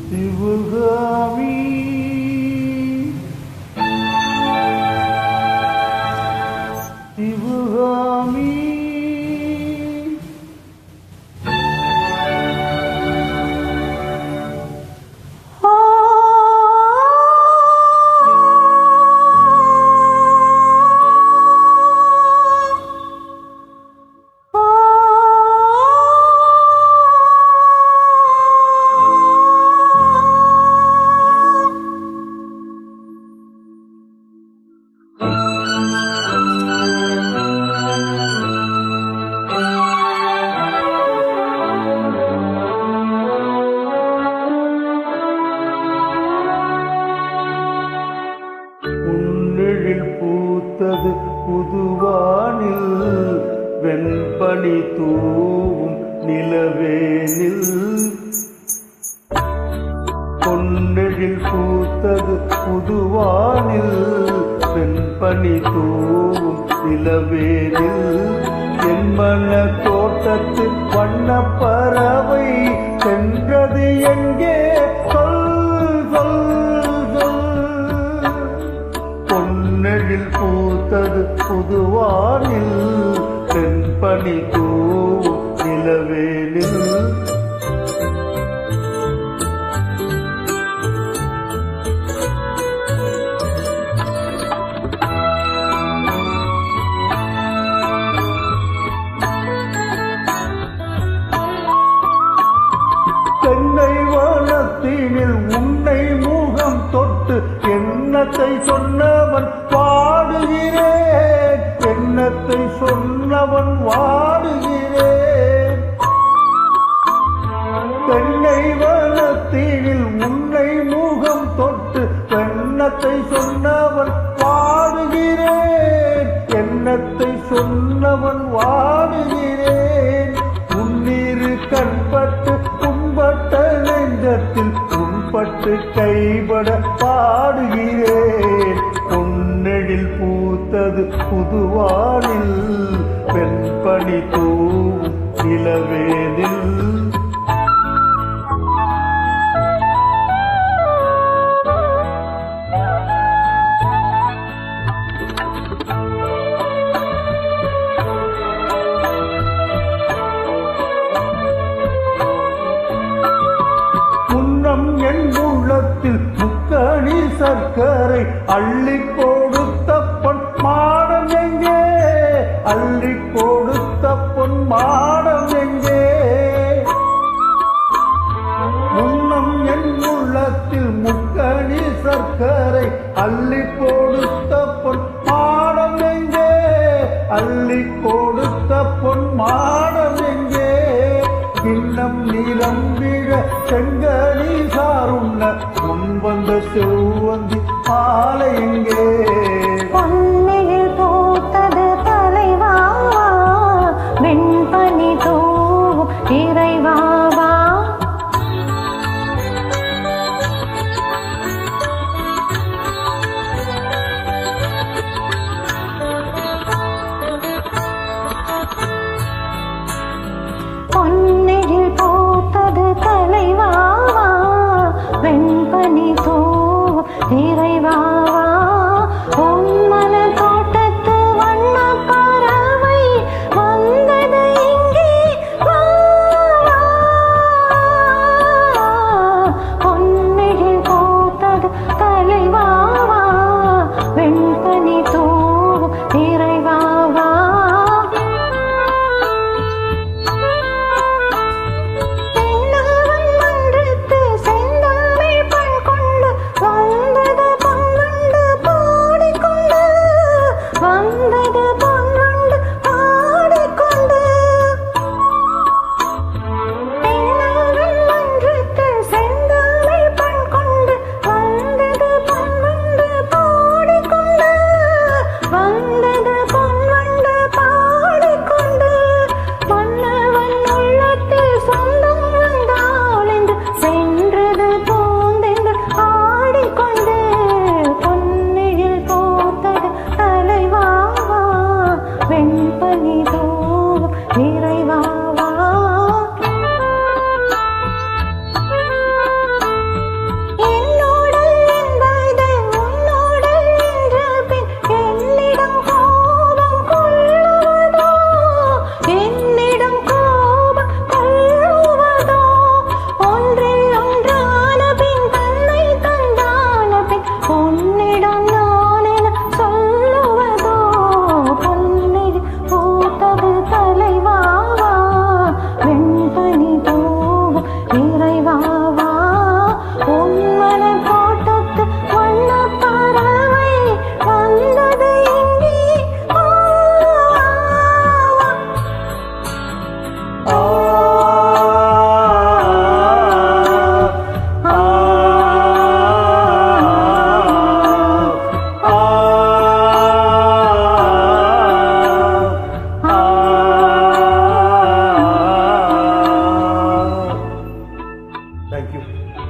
சிவகாமி சிவகாமி பூத்தது புதுவானில் வெண்பனி தூவும் நிலவேனில் பொன்னெழில் பூத்தது புதுவானில் வெண்பனி தூவும் நிலவேனில் என் மன தோட்டத்து வண்ண பறவை சென்றது எங்கே பொன்னெழில் பூத்தது புதுவானில் தென்பனி தூவும் நிலவேனில் தென்னை வானத்தினில் உன்னை முகம் தொட்டு எண்ணத்தை சொன்னவன் வாடுகிறேன் எண்ணத்தை சொன்னவன் வாடுகிறேன் தென்னை வானத்தினில் உன்னை முகம் தொட்டு எண்ணத்தை சொன்னவன் வாடுகிறேன் எண்ணத்தை சொன்னவன் வாடுகிறேன் உன்னிரு கண்பட்டு புண்பட்ட நெஞ்சத்தில் புண்பட்டு கைபட பாடுகிறேன் பொன்னெழில் பூத்தது புதுவானில் வெண்பனி தூவும் நிலவேனில் என் உள்ளத்தில் முக்கணி சர்க்கரை அள்ளி கொடுத்த பொன் மாடம் எங்கே அள்ளி கொடுத்த பொன் மாடம் எங்கே முன்னம் என் உள்ளத்தில் முக்கணி சர்க்கரை அள்ளி கொடுத்த பொன் மாடம் எங்கே அள்ளி கொடுத்த பொன் மாடம் எங்கே இன்னம் நீளம் விழ செங்கனி சாருண்ண முன் வந்த செவ்வந்தி மாலை எங்கே பொன்னில் பூத்தது தலைவா வெண்பனி தூவும் இறைவாவா பொன்னில் பூத்தது தலைவாவா வெண்பனி தூவும் இறைவாவா தேங்க்யூ.